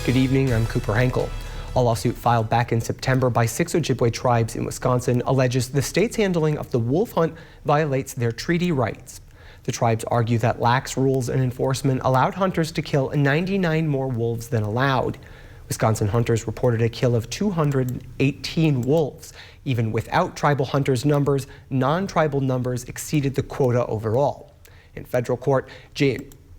Good evening, I'm Cooper Henkel. A lawsuit filed back in September by 6 Ojibwe tribes in Wisconsin alleges the state's handling of the wolf hunt violates their treaty rights. The tribes argue that lax rules and enforcement allowed hunters to kill 99 more wolves than allowed. Wisconsin hunters reported a kill of 218 wolves. Even without tribal hunters' numbers, non-tribal numbers exceeded the quota overall. In federal court,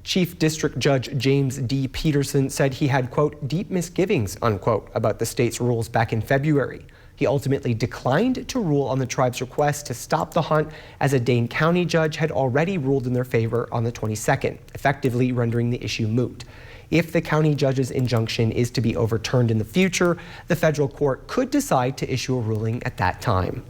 Chief District Judge James D. Peterson said he had, quote, deep misgivings, unquote, about the state's rules back in February. He ultimately declined to rule on the tribe's request to stop the hunt, as a Dane County judge had already ruled in their favor on the 22nd, effectively rendering the issue moot. If the county judge's injunction is to be overturned in the future, the federal court could decide to issue a ruling at that time.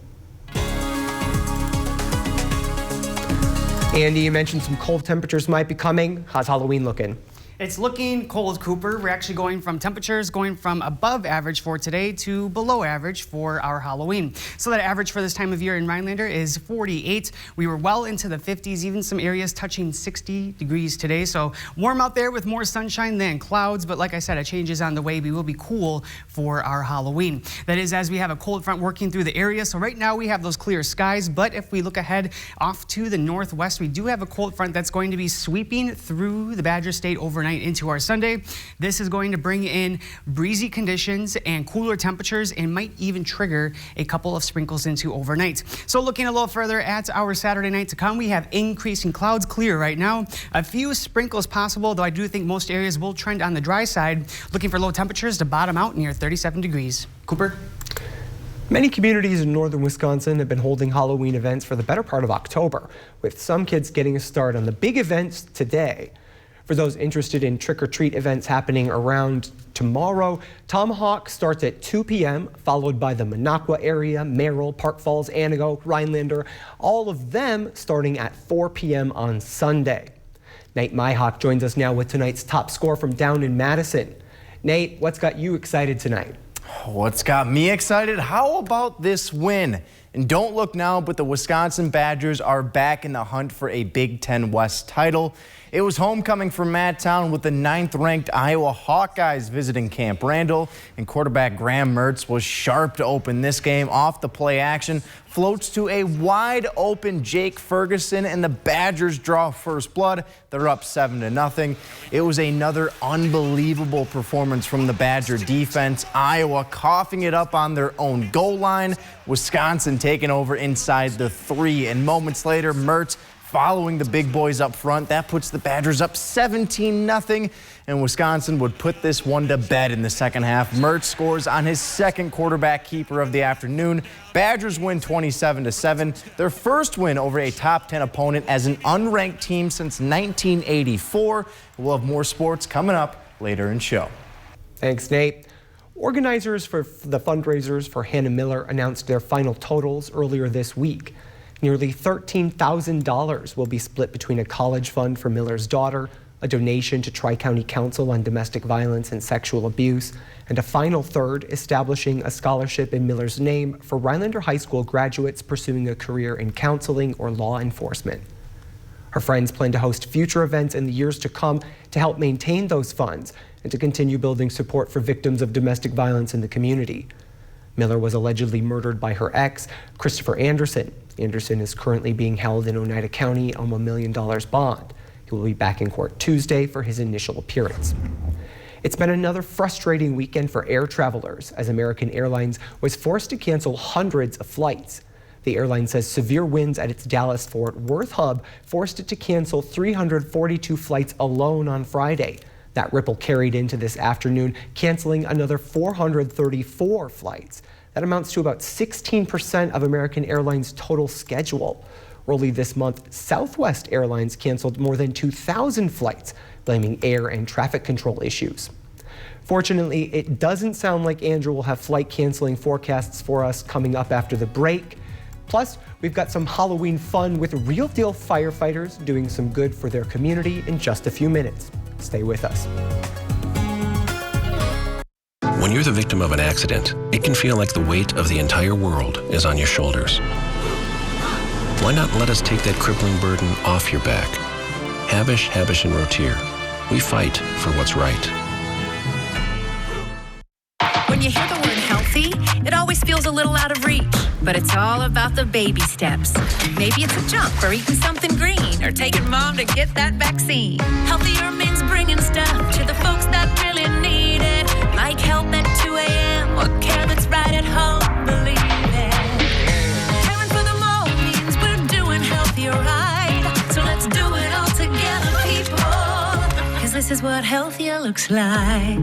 Andy, you mentioned some cold temperatures might be coming. How's Halloween looking? It's looking cold, Cooper. We're actually going from temperatures going from above average for today to below average for our Halloween. So that average for this time of year in Rhinelander is 48. We were well into the 50s, even some areas touching 60 degrees today. So warm out there with more sunshine than clouds. But like I said, a change is on the way. We will be cool for our Halloween. That is as we have a cold front working through the area. So right now we have those clear skies. But if we look ahead off to the northwest, we do have a cold front that's going to be sweeping through the Badger State overnight into our Sunday. This is going to bring in breezy conditions and cooler temperatures and might even trigger a couple of sprinkles into overnight. So looking a little further at our Saturday night to come, we have increasing clouds, clear right now. A few sprinkles possible, though I do think most areas will trend on the dry side. Looking for low temperatures to bottom out near 37 degrees. Cooper? Many communities in northern Wisconsin have been holding Halloween events for the better part of October, with some kids getting a start on the big events today. For those interested in trick-or-treat events happening around tomorrow, Tomahawk starts at 2 p.m., followed by the Minocqua area, Merrill, Park Falls, Anago, Rhinelander, all of them starting at 4 p.m. on Sunday. Nate Myhawk joins us now with tonight's top score from down in Madison. Nate, what's got you excited tonight? What's got me excited? How about this win? And don't look now, but the Wisconsin Badgers are back in the hunt for a Big Ten West title. It was homecoming for Madtown with the 9th-ranked Iowa Hawkeyes visiting Camp Randall, and quarterback Graham Mertz was sharp to open this game. Off the play action, floats to a wide-open Jake Ferguson, and the Badgers draw first blood. They're up 7-0. It was another unbelievable performance from the Badger defense. Iowa coughing it up on their own goal line. Wisconsin taking over inside the 3, and moments later, Mertz following the big boys up front. That puts the Badgers up 17-0, and Wisconsin would put this one to bed in the second half. Mertz scores on his second quarterback keeper of the afternoon. Badgers win 27-7, their first win over a top 10 opponent as an unranked team since 1984. We'll have more sports coming up later in show. Thanks, Nate. Organizers for the fundraisers for Hannah Miller announced their final totals earlier this week. Nearly $13,000 will be split between a college fund for Miller's daughter, a donation to Tri-County Council on Domestic Violence and Sexual Abuse, and a final third establishing a scholarship in Miller's name for Rhinelander High School graduates pursuing a career in counseling or law enforcement. Her friends plan to host future events in the years to come to help maintain those funds and to continue building support for victims of domestic violence in the community. Miller was allegedly murdered by her ex, Christopher Anderson. Anderson is currently being held in Oneida County on $1 million bond. He will be back in court Tuesday for his initial appearance. It's been another frustrating weekend for air travelers as American Airlines was forced to cancel hundreds of flights. The airline says severe winds at its Dallas-Fort Worth hub forced it to cancel 342 flights alone on Friday. That ripple carried into this afternoon, canceling another 434 flights. That amounts to about 16% of American Airlines' total schedule. Early this month, Southwest Airlines canceled more than 2,000 flights, blaming air and traffic control issues. Fortunately, it doesn't sound like Andrew will have flight canceling forecasts for us coming up after the break. Plus, we've got some Halloween fun with real-deal firefighters doing some good for their community in just a few minutes. Stay with us. When you're the victim of an accident, it can feel like the weight of the entire world is on your shoulders. Why not let us take that crippling burden off your back? Habish, and Rotier. We fight for what's right. you hear the word healthy, it always feels a little out of reach. But it's all about the baby steps. Maybe it's a jump or eating something green or taking mom to get that vaccine. Healthier means bringing stuff to the folks that really need it. Like help at 2 a.m. or care that's right at home. Believe it. Caring for them all means we're doing healthier right. So let's do it all together, people. Cause this is what healthier looks like.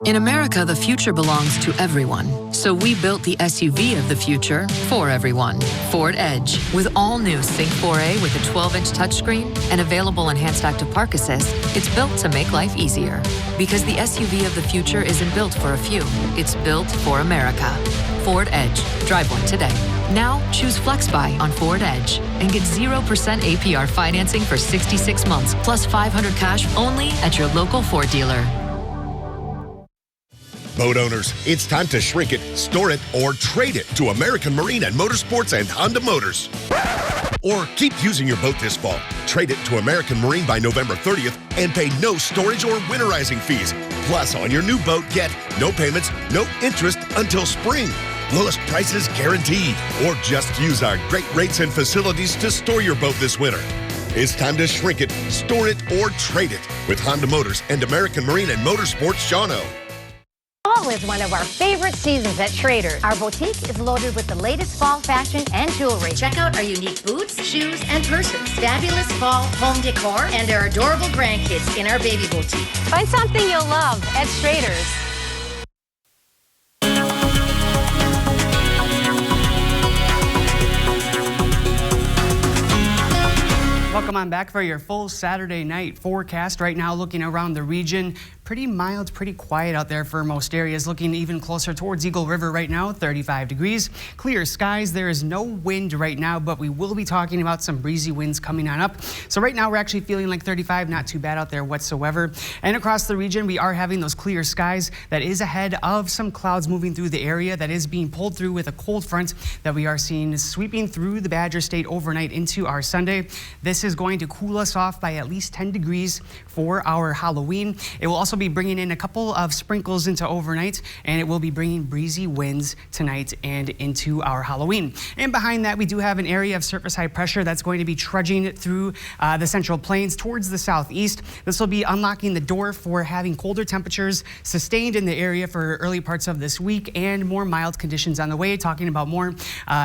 In America, the future belongs to everyone. So we built the SUV of the future for everyone. Ford Edge. With all new Sync 4A with a 12-inch touchscreen and available enhanced active park assist, it's built to make life easier. Because the SUV of the future isn't built for a few. It's built for America. Ford Edge. Drive one today. Now, choose FlexBuy on Ford Edge and get 0% APR financing for 66 months, plus $500 cash only at your local Ford dealer. Boat owners, it's time to shrink it, store it, or trade it to American Marine and Motorsports and Honda Motors. Or keep using your boat this fall. Trade it to American Marine by November 30th and pay no storage or winterizing fees. Plus, on your new boat, get no payments, no interest until spring. Lowest prices guaranteed. Or just use our great rates and facilities to store your boat this winter. It's time to shrink it, store it, or trade it with Honda Motors and American Marine and Motorsports Shawano. Fall is one of our favorite seasons at Trader's. Our boutique is loaded with the latest fall fashion and jewelry. Check out our unique boots, shoes, and purses. Fabulous fall home decor and our adorable grandkids in our baby boutique. Find something you'll love at Trader's. Welcome on back for your full Saturday night forecast. Right now, looking around the region, pretty mild, pretty quiet out there for most areas. Looking even closer towards Eagle River right now, 35 degrees. Clear skies. There is no wind right now, but we will be talking about some breezy winds coming on up. So right now, we're actually feeling like 35, not too bad out there whatsoever. And across the region, we are having those clear skies. That is ahead of some clouds moving through the area. That is being pulled through with a cold front that we are seeing sweeping through the Badger State overnight into our Sunday. This is going to cool us off by at least 10 degrees for our Halloween. It will also be bringing in a couple of sprinkles into overnight, and it will be bringing breezy winds tonight and into our Halloween. And behind that, we do have an area of surface high pressure that's going to be trudging through the Central Plains towards the southeast. This will be unlocking the door for having colder temperatures sustained in the area for early parts of this week and more mild conditions on the way, talking about more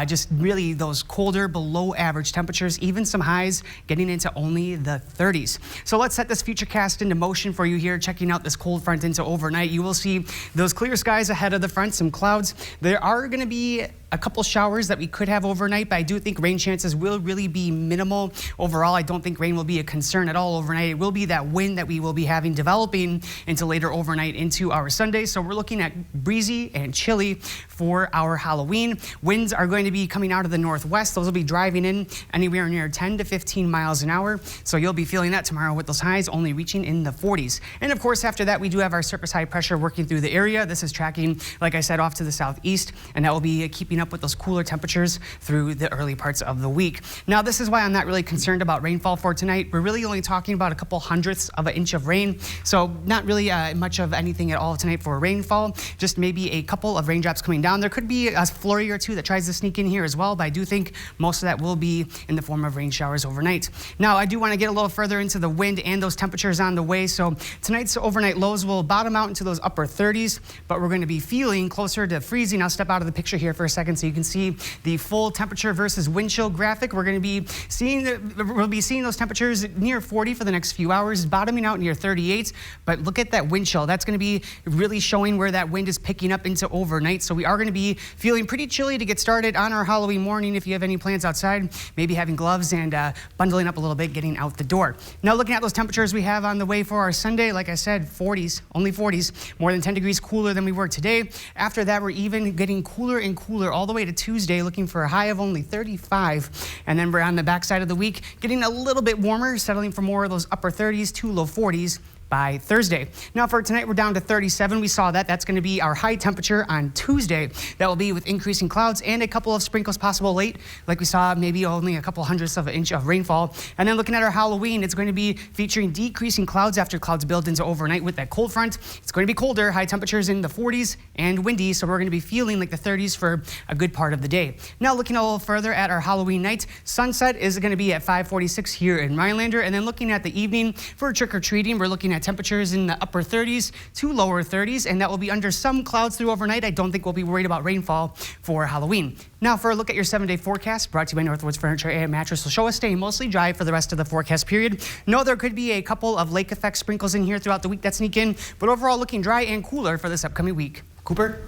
just really those colder below average temperatures, even some highs getting into only the 30s. So let's set this future cast into motion for you here, checking out this cold front into overnight. You will see those clear skies ahead of the front, some clouds. There are going to be a couple showers that we could have overnight, but I do think rain chances will really be minimal. Overall, I don't think rain will be a concern at all overnight. It will be that wind that we will be having developing into later overnight into our Sunday. So we're looking at breezy and chilly for our Halloween. Winds are going to be coming out of the northwest. Those will be driving in anywhere near 10 to 15 miles an hour. So you'll be feeling that tomorrow with those highs only reaching in the 40s. And of course, after that, we do have our surface high pressure working through the area. This is tracking, like I said, off to the southeast, and that will be keeping up with those cooler temperatures through the early parts of the week. Now, this is why I'm not really concerned about rainfall for tonight. We're really only talking about a couple hundredths of an inch of rain, so not really much of anything at all tonight for rainfall. Just maybe a couple of raindrops coming down. There could be a flurry or two that tries to sneak in here as well, but I do think most of that will be in the form of rain showers overnight. Now, I do want to get a little further into the wind and those temperatures on the way. So tonight's overnight lows will bottom out into those upper 30s, but we're going to be feeling closer to freezing. I'll step out of the picture here for a second so you can see the full temperature versus wind chill graphic. We'll be seeing those temperatures near 40 for the next few hours, bottoming out near 38. But look at that wind chill. That's going to be really showing where that wind is picking up into overnight. So we are going to be feeling pretty chilly to get started on our Halloween morning. If you have any plans outside, maybe having gloves and bundling up a little bit, getting out the door. Now, looking at those temperatures we have on the way for our Sunday, like I said, 40s, only 40s, more than 10 degrees cooler than we were today. After that, we're even getting cooler and cooler all the way to Tuesday, looking for a high of only 35. And then we're on the backside of the week, getting a little bit warmer, settling for more of those upper 30s to low 40s by Thursday. Now for tonight, we're down to 37. We saw that. That's going to be our high temperature on Tuesday. That will be with increasing clouds and a couple of sprinkles possible late, like we saw maybe only a couple hundredths of an inch of rainfall. And then looking at our Halloween, it's going to be featuring decreasing clouds after clouds build into overnight with that cold front. It's going to be colder, high temperatures in the 40s and windy, so we're going to be feeling like the 30s for a good part of the day. Now looking a little further at our Halloween night, sunset is going to be at 5:46 here in Rhinelander, and then looking at the evening for trick-or-treating, we're looking at temperatures in the upper 30s to lower 30s, and that will be under some clouds through overnight. I don't think we'll be worried about rainfall for Halloween. Now for a look at your 7-day forecast, brought to you by Northwoods Furniture and Mattress, will show us staying mostly dry for the rest of the forecast period. No, there could be a couple of lake effect sprinkles in here throughout the week that sneak in, but overall looking dry and cooler for this upcoming week. Cooper?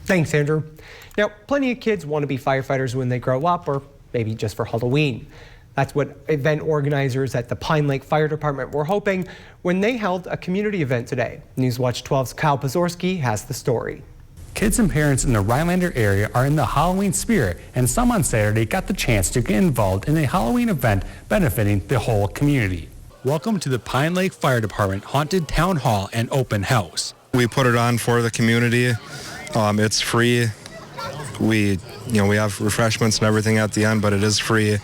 Thanks, Andrew. Now, plenty of kids want to be firefighters when they grow up, or maybe just for Halloween. That's what event organizers at the Pine Lake Fire Department were hoping when they held a community event today. Newswatch 12's Kyle Pozorski has the story. Kids and parents in the Rhinelander area are in the Halloween spirit, and some on Saturday got the chance to get involved in a Halloween event benefiting the whole community. Welcome to the Pine Lake Fire Department Haunted Town Hall and Open House. We put it on for the community. It's free. We have refreshments and everything at the end, but it is free.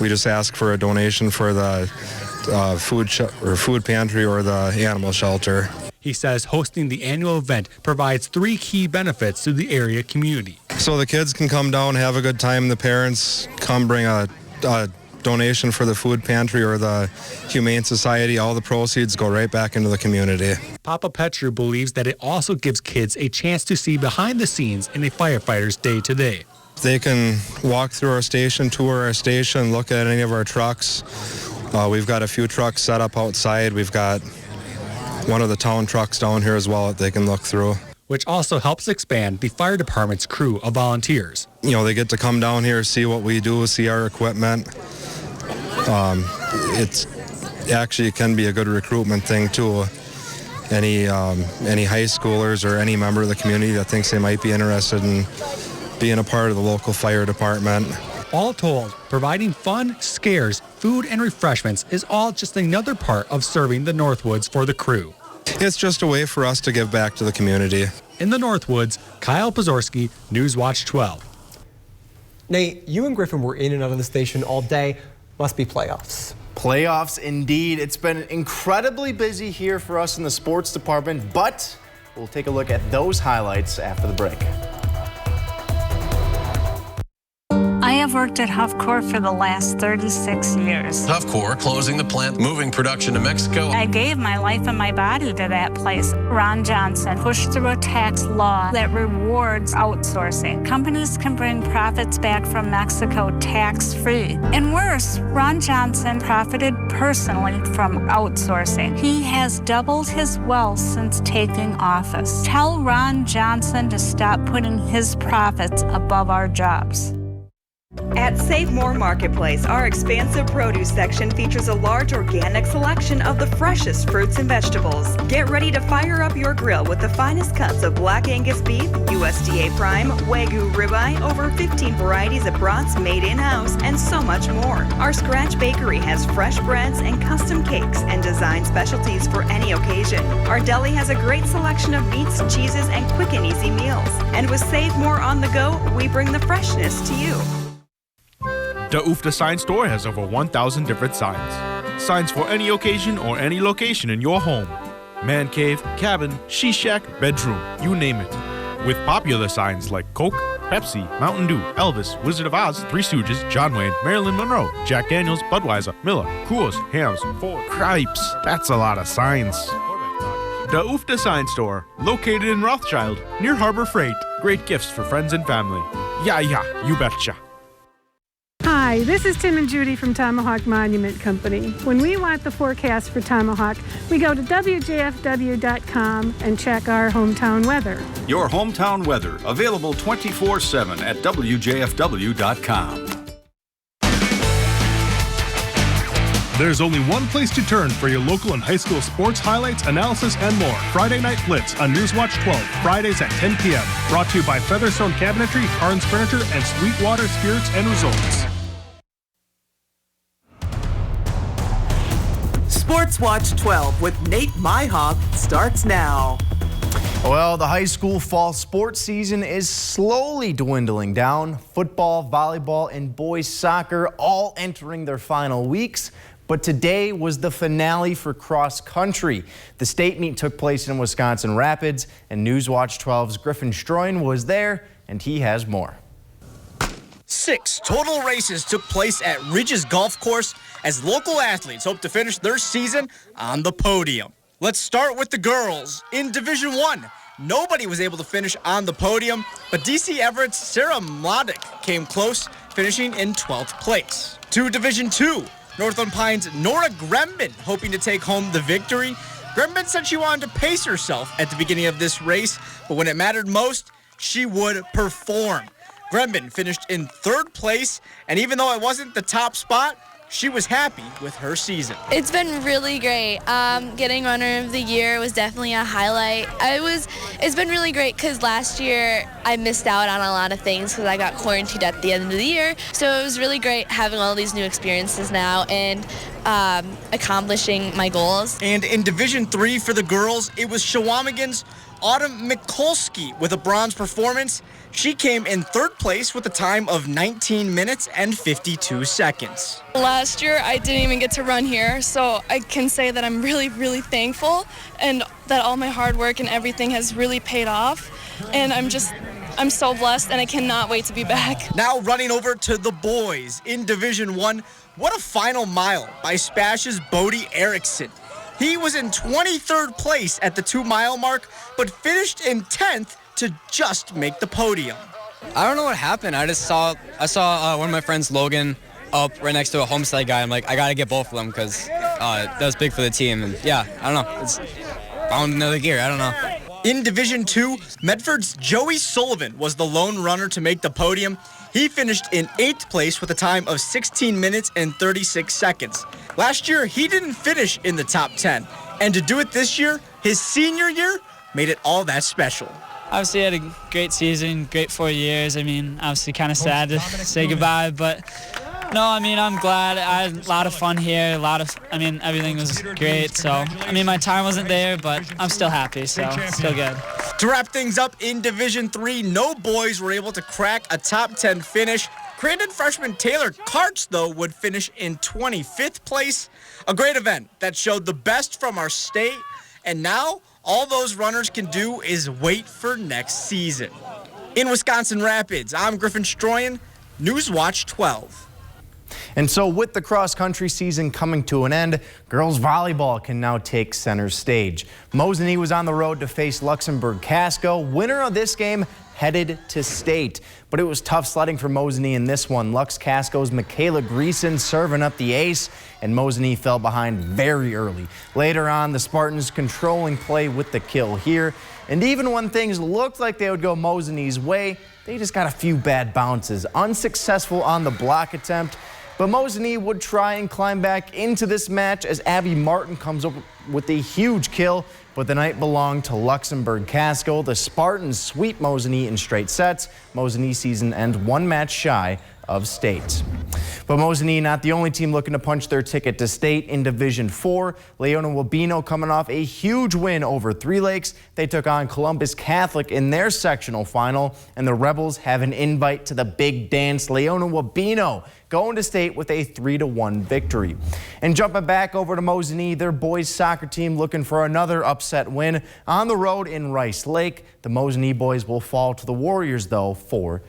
We just ask for a donation for the food pantry or the animal shelter. He says hosting the annual event provides 3 key benefits to the area community. So the kids can come down, have a good time. The parents come bring a donation for the food pantry or the Humane Society. All the proceeds go right back into the community. Papa Petru believes that it also gives kids a chance to see behind the scenes in a firefighter's day-to-day. They can walk through our station, tour our station, look at any of our trucks. We've got a few trucks set up outside. We've got one of the town trucks down here as well that they can look through. Which also helps expand the fire department's crew of volunteers. They get to come down here, see what we do, see our equipment. It's actually can be a good recruitment thing too. Any high schoolers or any member of the community that thinks they might be interested in being a part of the local fire department. All told, providing fun, scares, food, and refreshments is all just another part of serving the Northwoods for the crew. It's just a way for us to give back to the community. In the Northwoods, Kyle Pozorski, Newswatch 12. Nate, you and Griffin were in and out of the station all day. Must be playoffs. Playoffs indeed. It's been incredibly busy here for us in the sports department, but we'll take a look at those highlights after the break. I have worked at Huffcore for the last 36 years. Huffcore closing the plant, moving production to Mexico. I gave my life and my body to that place. Ron Johnson pushed through a tax law that rewards outsourcing. Companies can bring profits back from Mexico tax-free. And worse, Ron Johnson profited personally from outsourcing. He has doubled his wealth since taking office. Tell Ron Johnson to stop putting his profits above our jobs. At Save More Marketplace, our expansive produce section features a large organic selection of the freshest fruits and vegetables. Get ready to fire up your grill with the finest cuts of Black Angus beef, USDA Prime, Wagyu ribeye, over 15 varieties of brats made in-house, and so much more. Our Scratch Bakery has fresh breads and custom cakes and design specialties for any occasion. Our deli has a great selection of meats, cheeses, and quick and easy meals. And with Save More on the go, we bring the freshness to you. The UFTA Sign Store has over 1,000 different signs. Signs for any occasion or any location in your home. Man cave, cabin, she shack, bedroom, you name it. With popular signs like Coke, Pepsi, Mountain Dew, Elvis, Wizard of Oz, Three Stooges, John Wayne, Marilyn Monroe, Jack Daniels, Budweiser, Miller, Coors, Hams, Ford, Cripes. That's a lot of signs. The UFTA Sign Store, located in Rothschild, near Harbor Freight. Great gifts for friends and family. Yeah, you betcha. Hi, this is Tim and Judy from Tomahawk Monument Company. When we want the forecast for Tomahawk, we go to WJFW.com and check our hometown weather. Your hometown weather, available 24/7 at WJFW.com. There's only one place to turn for your local and high school sports highlights, analysis, and more. Friday Night Blitz on Newswatch 12, Fridays at 10 p.m. Brought to you by Featherstone Cabinetry, Carnes Furniture, and Sweetwater Spirits and Resorts. Sports Newswatch 12 with Nate Myhoff starts now. Well, the high school fall sports season is slowly dwindling down. Football, volleyball, and boys soccer all entering their final weeks. But today was the finale for cross country. The state meet took place in Wisconsin Rapids, and Newswatch 12's Griffin Stroin was there, and he has more. 6 total races took place at Ridges Golf Course as local athletes hope to finish their season on the podium. Let's start with the girls. In Division 1, nobody was able to finish on the podium, but DC Everett's Sarah Mladic came close, finishing in 12th place. To Division 2, Northland Pines' Nora Grembin hoping to take home the victory. Grembin said she wanted to pace herself at the beginning of this race, but when it mattered most, she would perform. Grembin finished in 3rd place, and even though it wasn't the top spot, she was happy with her season. It's been really great. Getting Runner of the Year was definitely a highlight. It's been really great because last year I missed out on a lot of things because I got quarantined at the end of the year. So it was really great having all these new experiences now and accomplishing my goals. And in Division 3 for the girls, it was Shawamigan's Autumn Mikulski with a bronze performance. She came in 3rd place with a time of 19 minutes and 52 seconds. Last year, I didn't even get to run here, so I can say that I'm really, really thankful and that all my hard work and everything has really paid off. And I'm so blessed, and I cannot wait to be back. Now running over to the boys in Division 1, what a final mile by Spash's Bodie Erickson. He was in 23rd place at the 2-mile mark, but finished in 10th to just make the podium. I don't know what happened. I saw one of my friends, Logan, up right next to a Homestead guy. I'm like, I got to get both of them because that was big for the team. And yeah, I don't know. It's found another gear. I don't know. In Division 2, Medford's Joey Sullivan was the lone runner to make the podium. He finished in 8th place with a time of 16 minutes and 36 seconds. Last year, he didn't finish in the top 10. And to do it this year, his senior year, made it all that special. Obviously, I had a great season, great 4 years. I mean, obviously kind of sad to say goodbye, but no, I mean, I'm glad. I had a lot of fun here, everything was great. So, I mean, my time wasn't there, but I'm still happy, so still good. To wrap things up in Division 3, no boys were able to crack a top 10 finish. Crandon freshman Taylor Karch, though, would finish in 25th place. A great event that showed the best from our state, and now all those runners can do is wait for next season. In Wisconsin Rapids, I'm Griffin Stroyan, Newswatch 12. And so with the cross-country season coming to an end, girls volleyball can now take center stage. Mosinee was on the road to face Luxembourg Casco. Winner of this game headed to state. But it was tough sledding for Mosinee in this one. Lux Casco's Michaela Greason serving up the ace, and Mosinee fell behind very early. Later on, the Spartans controlling play with the kill here. And even when things looked like they would go Mosinee's way, they just got a few bad bounces. Unsuccessful on the block attempt. But Mosinee would try and climb back into this match as Abby Martin comes up with a huge kill, but the night belonged to Luxembourg Casco. The Spartans sweep Mosinee in straight sets. Mosinee season ends 1 match shy of state. But Mosinee not the only team looking to punch their ticket to state. In Division 4, Leona Wabino coming off a huge win over Three Lakes. They took on Columbus Catholic in their sectional final, and the Rebels have an invite to the big dance. Leona Wabino going to state with a 3-1 victory. And jumping back over to Mosinee, their boys soccer team looking for another upset win on the road in Rice Lake. The Mosinee boys will fall to the Warriors, though, 4-0.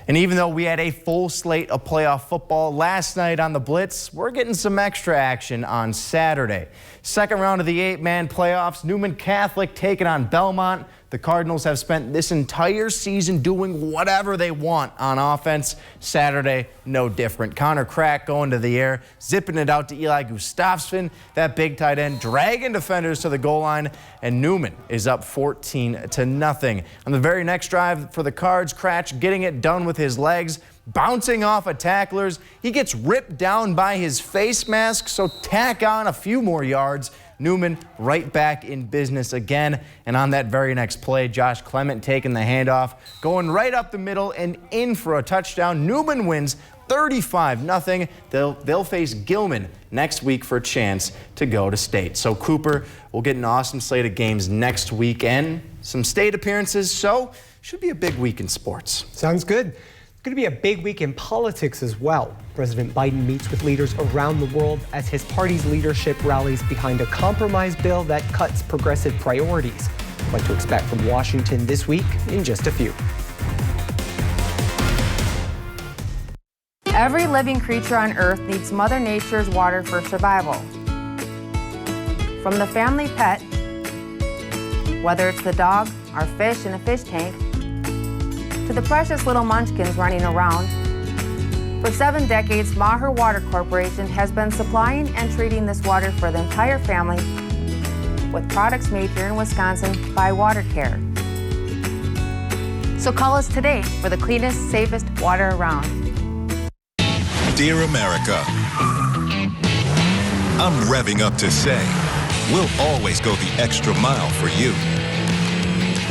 And even though we had a full slate of playoff football last night on the Blitz, we're getting some extra action on Saturday. Second round of the 8-man playoffs, Newman Catholic taking on Belmont. The Cardinals have spent this entire season doing whatever they want on offense. Saturday, no different. Connor Crack going to the air, zipping it out to Eli Gustafsson, that big tight end, dragging defenders to the goal line, and Newman is up 14-0. On the very next drive for the Cards, Cratch getting it done with his legs, bouncing off of tacklers. He gets ripped down by his face mask, so tack on a few more yards. Newman right back in business again. And on that very next play, Josh Clement taking the handoff, going right up the middle and in for a touchdown. Newman wins 35-0. They'll face Gilman next week for a chance to go to state. So Cooper will get an awesome slate of games next weekend. Some state appearances, so should be a big week in sports. Sounds good. It's going to be a big week in politics as well. President Biden meets with leaders around the world as his party's leadership rallies behind a compromise bill that cuts progressive priorities. What to expect from Washington this week in just a few. Every living creature on Earth needs Mother Nature's water for survival. From the family pet, whether it's the dog, our fish in a fish tank, to the precious little munchkins running around, for 7 decades, Maher Water Corporation has been supplying and treating this water for the entire family with products made here in Wisconsin by Water Care. So call us today for the cleanest, safest water around. Dear America, I'm revving up to say, we'll always go the extra mile for you.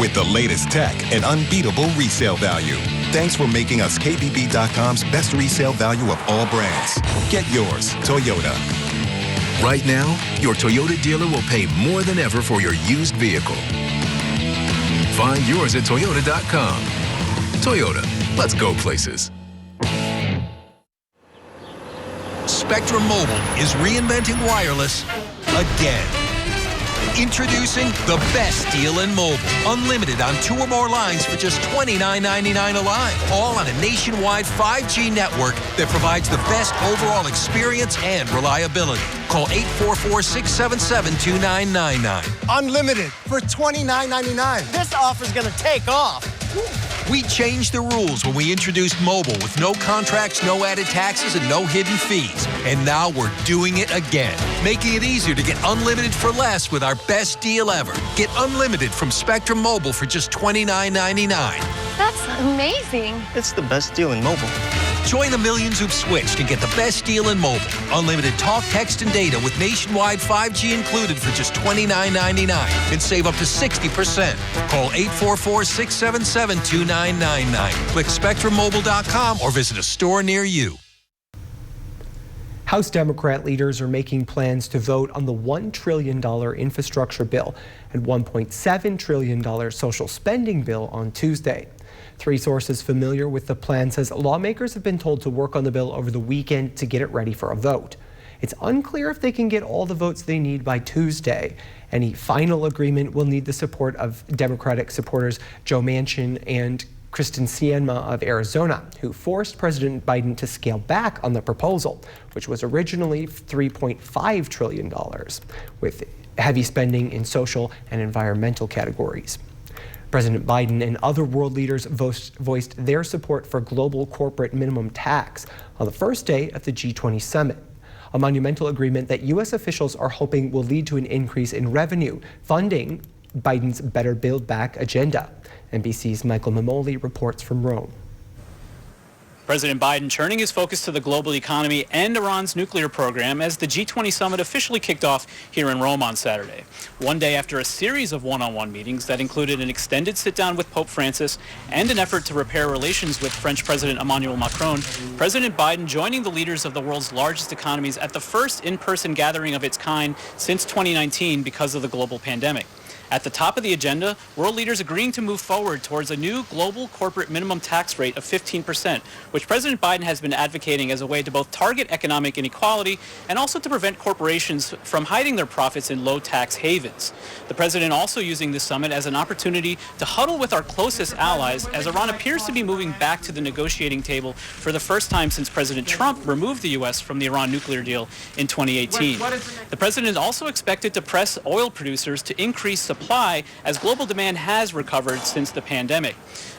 With the latest tech and unbeatable resale value. Thanks for making us KBB.com's best resale value of all brands. Get yours, Toyota. Right now, your Toyota dealer will pay more than ever for your used vehicle. Find yours at Toyota.com. Toyota, let's go places. Spectrum Mobile is reinventing wireless again. Introducing the best deal in mobile. Unlimited on 2 or more lines for just $29.99 a line. All on a nationwide 5G network that provides the best overall experience and reliability. Call 844-677-2999. Unlimited for $29.99. This offer's gonna take off. We changed the rules when we introduced mobile with no contracts, no added taxes, and no hidden fees. And now we're doing it again, making it easier to get unlimited for less with our best deal ever. Get unlimited from Spectrum Mobile for just $29.99. That's amazing. It's the best deal in mobile. Join the millions who've switched and get the best deal in mobile. Unlimited talk, text, and data with nationwide 5G included for just $29.99 and save up to 60%. Call 844-677-2999. Click SpectrumMobile.com or visit a store near you. House Democrat leaders are making plans to vote on the $1 trillion infrastructure bill and $1.7 trillion social spending bill on Tuesday. 3 sources familiar with the plan says lawmakers have been told to work on the bill over the weekend to get it ready for a vote. It's unclear if they can get all the votes they need by Tuesday. Any final agreement will need the support of Democratic supporters Joe Manchin and Kristen Sinema of Arizona, who forced President Biden to scale back on the proposal, which was originally $3.5 trillion, with heavy spending in social and environmental categories. President Biden and other world leaders voiced their support for global corporate minimum tax on the first day of the G20 summit, a monumental agreement that U.S. officials are hoping will lead to an increase in revenue, funding Biden's Better Build Back agenda. NBC's Michael Mamoli reports from Rome. President Biden turning his focus to the global economy and Iran's nuclear program as the G20 summit officially kicked off here in Rome on Saturday. One day after a series of one-on-one meetings that included an extended sit-down with Pope Francis and an effort to repair relations with French President Emmanuel Macron, President Biden joining the leaders of the world's largest economies at the first in-person gathering of its kind since 2019 because of the global pandemic. At the top of the agenda, world leaders agreeing to move forward towards a new global corporate minimum tax rate of 15%, which President Biden has been advocating as a way to both target economic inequality and also to prevent corporations from hiding their profits in low tax havens. The president also using this summit as an opportunity to huddle with our closest allies as Iran appears to be moving back to the negotiating table for the first time since President Trump removed the U.S. from the Iran nuclear deal in 2018. The president is also expected to press oil producers to increase supply as global demand has recovered since the pandemic.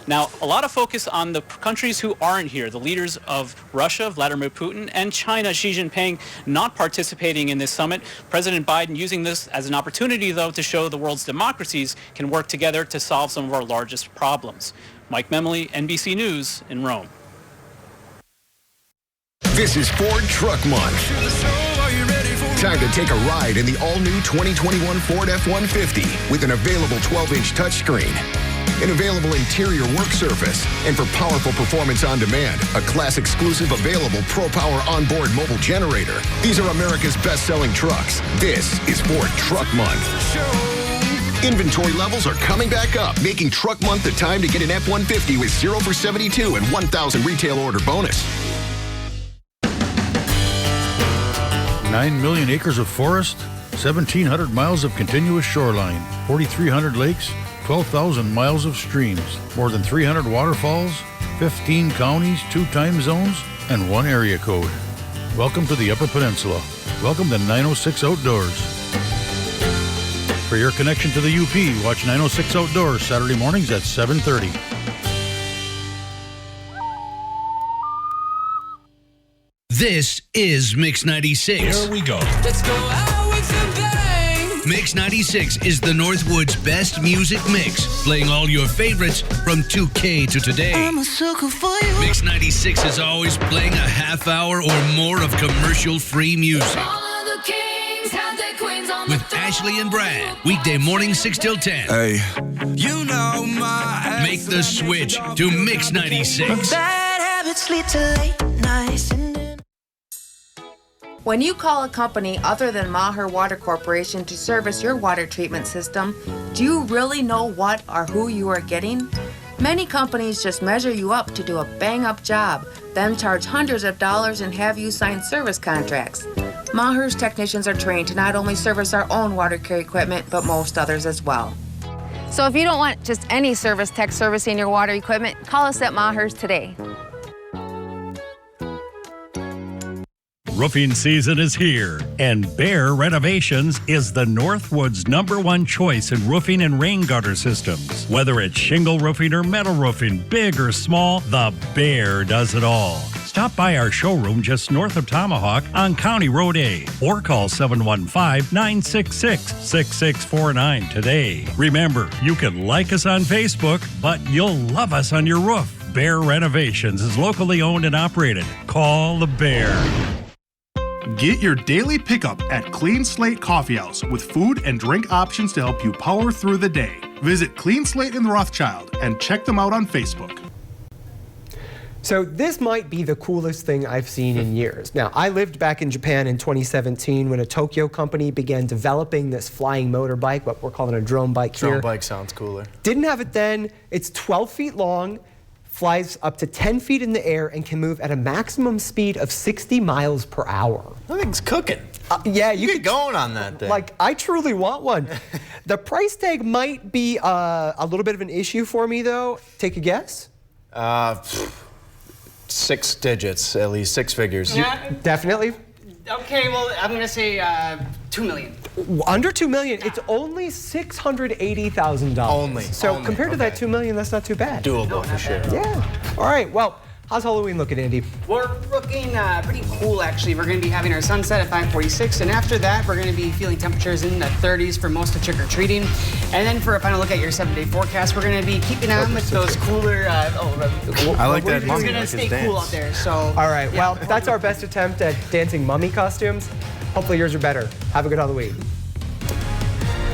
Now, a lot of focus on the countries who aren't here, the leaders of Russia, Vladimir Putin, and China, Xi Jinping, not participating in this summit. President Biden using this as an opportunity, though, to show the world's democracies can work together to solve some of our largest problems. Mike Memley, NBC News in Rome. This is Ford Truck Month. Time to take a ride in the all-new 2021 Ford F-150 with an available 12-inch touchscreen. an available interior work surface, and for powerful performance on demand, a class-exclusive available ProPower onboard mobile generator. These are America's best-selling trucks. This is Ford Truck Month. Inventory levels are coming back up, making Truck Month the time to get an F-150 with 0 for 72 and 1,000 retail order bonus. 9 million acres of forest, 1,700 miles of continuous shoreline, 4,300 lakes, 12,000 miles of streams, more than 300 waterfalls, 15 counties, 2 time zones, and 1 area code. Welcome to the Upper Peninsula. Welcome to 906 Outdoors. For your connection to the UP, watch 906 Outdoors Saturday mornings at 7:30. This is Mix 96. Here we go. Let's go out with the bang. Mix 96 is the Northwood's best music mix, playing all your favorites from 2K to today. I'm a sucker for you. Mix 96 is always playing a half hour or more of commercial-free music. With Ashley and Brad, weekday morning 6 till 10. Hey. You know my Make the switch to Mix 96. Bad habits lead to late nights. When you call a company other than Maher Water Corporation to service your water treatment system, do you really know what or who you are getting? Many companies just measure you up to do a bang-up job, then charge hundreds of dollars and have you sign service contracts. Maher's technicians are trained to not only service our own water care equipment, but most others as well. So if you don't want just any service tech servicing your water equipment, call us at Maher's today. Roofing season is here, and Bear Renovations is the Northwood's #1 choice in roofing and rain gutter systems. Whether it's shingle roofing or metal roofing, big or small, the Bear does it all. Stop by our showroom just north of Tomahawk on County Road A or call 715-966-6649 today. Remember, you can like us on Facebook, but you'll love us on your roof. Bear Renovations is locally owned and operated. Call the Bear. Get your daily pickup at Clean Slate Coffee House with food and drink options to help you power through the day. Visit Clean Slate in Rothschild and check them out on Facebook. So this might be the coolest thing I've seen in years. Now, I lived back in Japan in 2017 when a Tokyo company began developing this flying motorbike, what we're calling a drone bike here. Drone bike sounds cooler. Didn't have it then. It's 12 feet long, flies up to 10 feet in the air, and can move at a maximum speed of 60 miles per hour. That thing's cooking. Yeah, you get going on that thing. Like, I truly want one. The price tag might be a little bit of an issue for me, though. Take a guess? 6 digits, at least 6 figures. Yeah. Definitely. Okay, well, I'm going to say $2 million. Under $2 million, it's only $680,000. Only. So compared to that $2 million, that's not too bad. Doable for sure. Yeah. All right. Well, how's Halloween looking, Andy? We're looking pretty cool, actually. We're going to be having our sunset at 5:46, and after that, we're going to be feeling temperatures in the 30s for most of trick-or-treating. And then for a final look at your 7-day forecast, we're going to be keeping on with those cooler... I like that. It's going to stay cool out there, so... All right. Well, that's our best attempt at dancing mummy costumes. Hopefully yours are better. Have a good Halloween.